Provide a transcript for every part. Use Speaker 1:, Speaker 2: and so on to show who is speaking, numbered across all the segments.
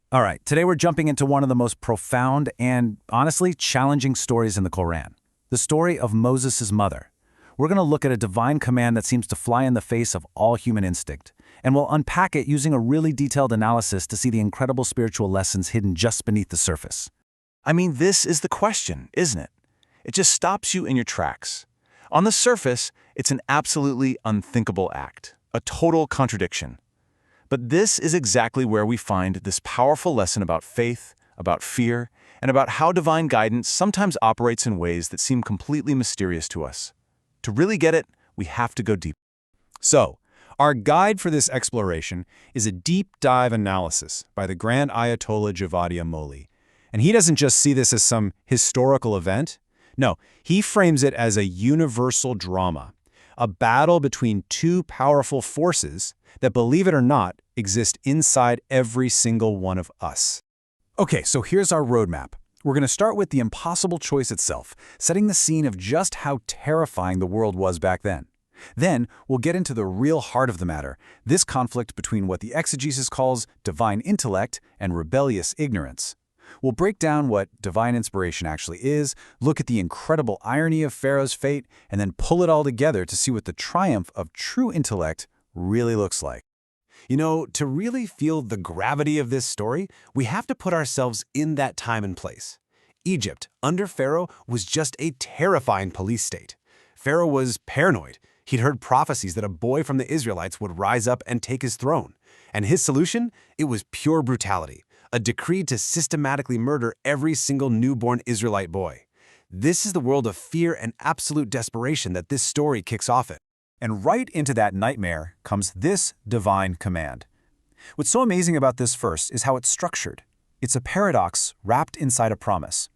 Speaker 1: All right, today we're jumping into one of the most profound and, honestly, challenging stories in the Qur'an. The story of Moses' mother. We're going to look at a divine command that seems to fly in the face of all human instinct, and we'll unpack it using a really detailed analysis to see the incredible spiritual lessons hidden just beneath the surface.
Speaker 2: I mean, this is the question, isn't it? It just stops you in your tracks. On the surface, it's an absolutely unthinkable act, a total contradiction. But this is exactly where we find this powerful lesson about faith, about fear, and about how divine guidance sometimes operates in ways that seem completely mysterious to us. To really get it, we have to go deep.
Speaker 3: So, our guide for this exploration is a deep dive analysis by the Grand Ayatollah Javadi Amoli. And he doesn't just see this as some historical event. No, he frames it as a universal drama, a battle between two powerful forces that, believe it or not, exist inside every single one of us.
Speaker 1: Okay, so here's our roadmap. We're going to start with the impossible choice itself, setting the scene of just how terrifying the world was back then. Then, we'll get into the real heart of the matter, this conflict between what the exegesis calls divine intellect and rebellious ignorance. We'll break down what divine inspiration actually is, look at the incredible irony of Pharaoh's fate, and then pull it all together to see what the triumph of true intellect really looks like.
Speaker 4: You know, to really feel the gravity of this story, we have to put ourselves in that time and place. Egypt, under Pharaoh, was just a terrifying police state. Pharaoh was paranoid. He'd heard prophecies that a boy from the Israelites would rise up and take his throne. And his solution? It was pure brutality. A decree to systematically murder every single newborn Israelite boy. This is the world of fear and absolute desperation that this story kicks off in.
Speaker 1: And right into that nightmare comes this divine command. What's so amazing about this verse is how it's structured. It's a paradox wrapped inside a promise.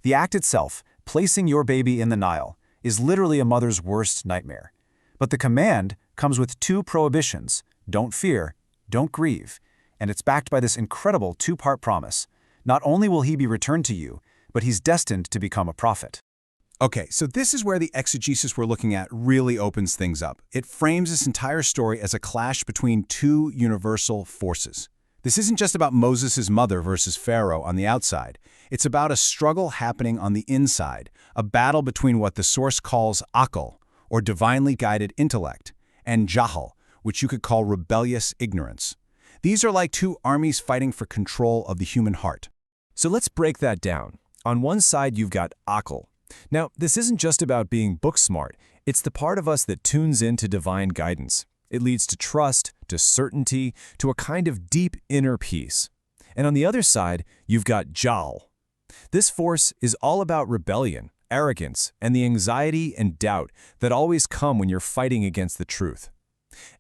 Speaker 1: The act itself, placing your baby in the Nile, is literally a mother's worst nightmare. But the command comes with two prohibitions: don't fear, don't grieve. And it's backed by this incredible two-part promise. Not only will he be returned to you, but he's destined to become a prophet.
Speaker 3: Okay, so this is where the exegesis we're looking at really opens things up. It frames this entire story as a clash between two universal forces. This isn't just about Moses' mother versus Pharaoh on the outside. It's about a struggle happening on the inside, a battle between what the source calls aql, or divinely guided intellect, and jahl, which you could call rebellious ignorance. These are like two armies fighting for control of the human heart.
Speaker 5: So let's break that down. On one side, you've got aql. Now, this isn't just about being book smart. It's the part of us that tunes into divine guidance. It leads to trust, to certainty, to a kind of deep inner peace. And on the other side, you've got jahl. This force is all about rebellion, arrogance, and the anxiety and doubt that always come when you're fighting against the truth.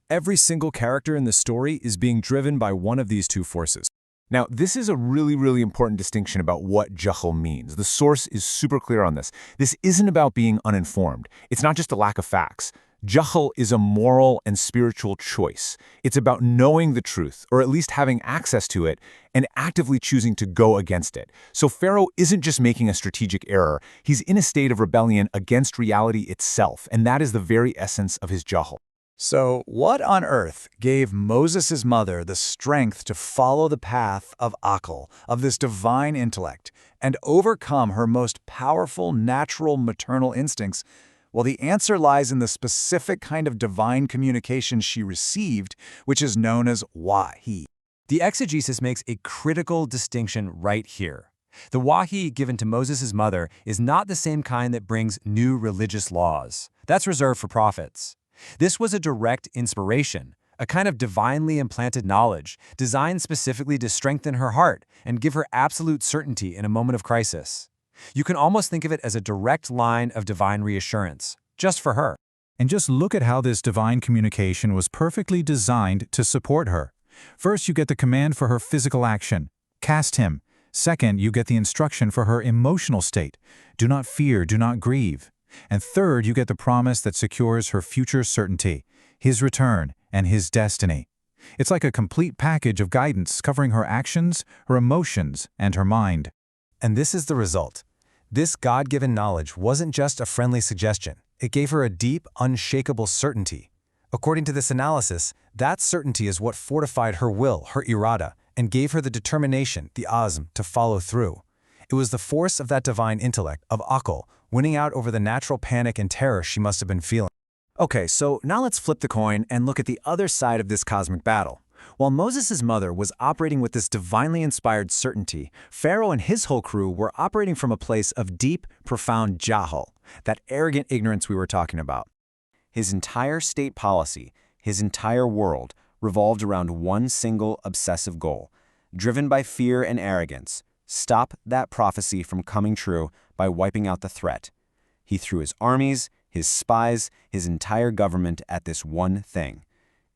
Speaker 5: Every single character in the story is being driven by one of these two forces.
Speaker 6: Now, this is a really important distinction about what jahl means. The source is super clear on this. This isn't about being uninformed. It's not just a lack of facts. Jahl is a moral and spiritual choice. It's about knowing the truth, or at least having access to it, and actively choosing to go against it. So Pharaoh isn't just making a strategic error. He's in a state of rebellion against reality itself, and that is the very essence of his jahl.
Speaker 1: So, what on earth gave Moses' mother the strength to follow the path of aql, of this divine intellect, and overcome her most powerful natural maternal instincts? Well, the answer lies in the specific kind of divine communication she received, which is known as wahi.
Speaker 4: The exegesis makes a critical distinction right here. The wahi given to Moses' mother is not the same kind that brings new religious laws. That's reserved for prophets. This was a direct inspiration, a kind of divinely implanted knowledge designed specifically to strengthen her heart and give her absolute certainty in a moment of crisis. You can almost think of it as a direct line of divine reassurance, just for her.
Speaker 1: And just look at how this divine communication was perfectly designed to support her. First, you get the command for her physical action: cast him. Second, you get the instruction for her emotional state: do not fear, do not grieve. And third, you get the promise that secures her future certainty, his return, and his destiny. It's like a complete package of guidance covering her actions, her emotions, and her mind.
Speaker 4: And this is the result. This God-given knowledge wasn't just a friendly suggestion. It gave her a deep, unshakable certainty. According to this analysis, that certainty is what fortified her will, her irada,
Speaker 1: and gave her the determination, the azm, to follow through. It was the force of that divine intellect, of aql, winning out over the natural panic and terror she must have been feeling. Okay, so now let's flip the coin and look at the other side of this cosmic battle. While Moses' mother was operating with this divinely inspired certainty, Pharaoh and his whole crew were operating from a place of deep, profound jahal, that arrogant ignorance we were talking about. His entire state policy, his entire world, revolved around one single obsessive goal, driven by fear and arrogance: stop that prophecy from coming true by wiping out the threat. He threw his armies, his spies, his entire government at this one thing.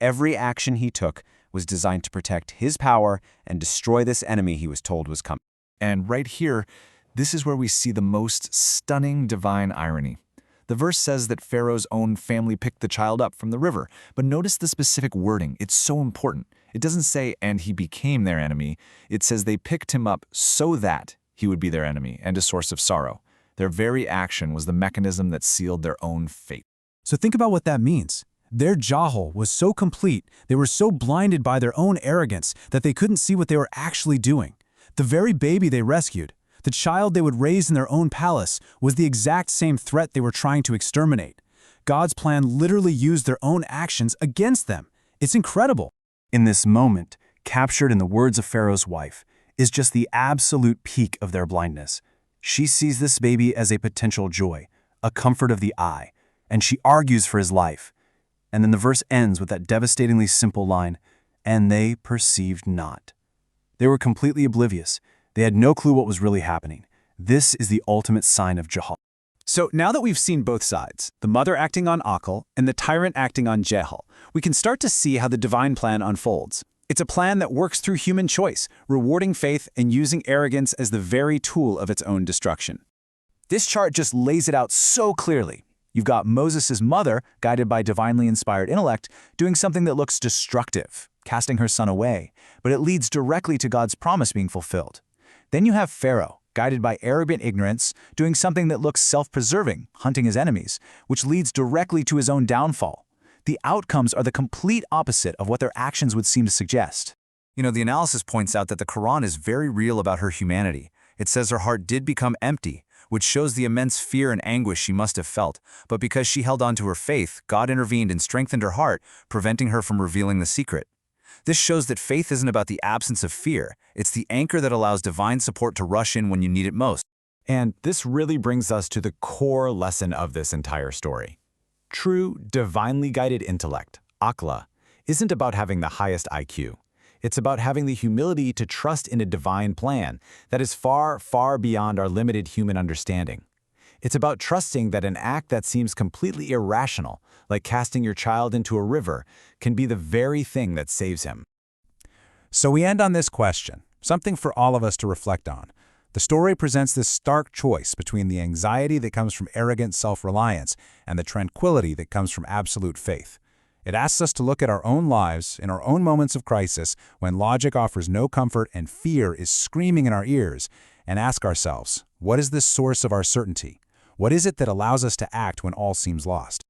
Speaker 1: Every action he took was designed to protect his power and destroy this enemy he was told was coming.
Speaker 6: And right here, this is where we see the most stunning divine irony. The verse says that Pharaoh's own family picked the child up from the river, but notice the specific wording. It's so important. It doesn't say, and he became their enemy. It says they picked him up so that he would be their enemy and a source of sorrow. Their very action was the mechanism that sealed their own fate.
Speaker 1: So think about what that means. Their jahal was so complete, they were so blinded by their own arrogance that they couldn't see what they were actually doing. The very baby they rescued, the child they would raise in their own palace, was the exact same threat they were trying to exterminate. God's plan literally used their own actions against them. It's incredible. In this moment, captured in the words of Pharaoh's wife, is just the absolute peak of their blindness. She sees this baby as a potential joy, a comfort of the eye, and she argues for his life. And then the verse ends with that devastatingly simple line, "And they perceived not." They were completely oblivious. They had no clue what was really happening. This is the ultimate sign of jahal. So now that we've seen both sides, the mother acting on aql and the tyrant acting on jahal, we can start to see how the divine plan unfolds. It's a plan that works through human choice, rewarding faith and using arrogance as the very tool of its own destruction. This chart just lays it out so clearly. You've got Moses' mother, guided by divinely inspired intellect, doing something that looks destructive, casting her son away, but it leads directly to God's promise being fulfilled. Then you have Pharaoh, guided by arrogant ignorance, doing something that looks self-preserving, hunting his enemies, which leads directly to his own downfall. The outcomes are the complete opposite of what their actions would seem to suggest. The analysis points out that the Qur'an is very real about her humanity. It says her heart did become empty, which shows the immense fear and anguish she must have felt. But because she held on to her faith, God intervened and strengthened her heart, preventing her from revealing the secret. This shows that faith isn't about the absence of fear. It's the anchor that allows divine support to rush in when you need it most.
Speaker 5: And this really brings us to the core lesson of this entire story. True, divinely guided intellect, aqla, isn't about having the highest IQ. It's about having the humility to trust in a divine plan that is far, far beyond our limited human understanding. It's about trusting that an act that seems completely irrational, like casting your child into a river, can be the very thing that saves him.
Speaker 3: So we end on this question, something for all of us to reflect on. The story presents this stark choice between the anxiety that comes from arrogant self-reliance and the tranquility that comes from absolute faith. It asks us to look at our own lives, in our own moments of crisis, when logic offers no comfort and fear is screaming in our ears, and ask ourselves, what is this source of our certainty? What is it that allows us to act when all seems lost?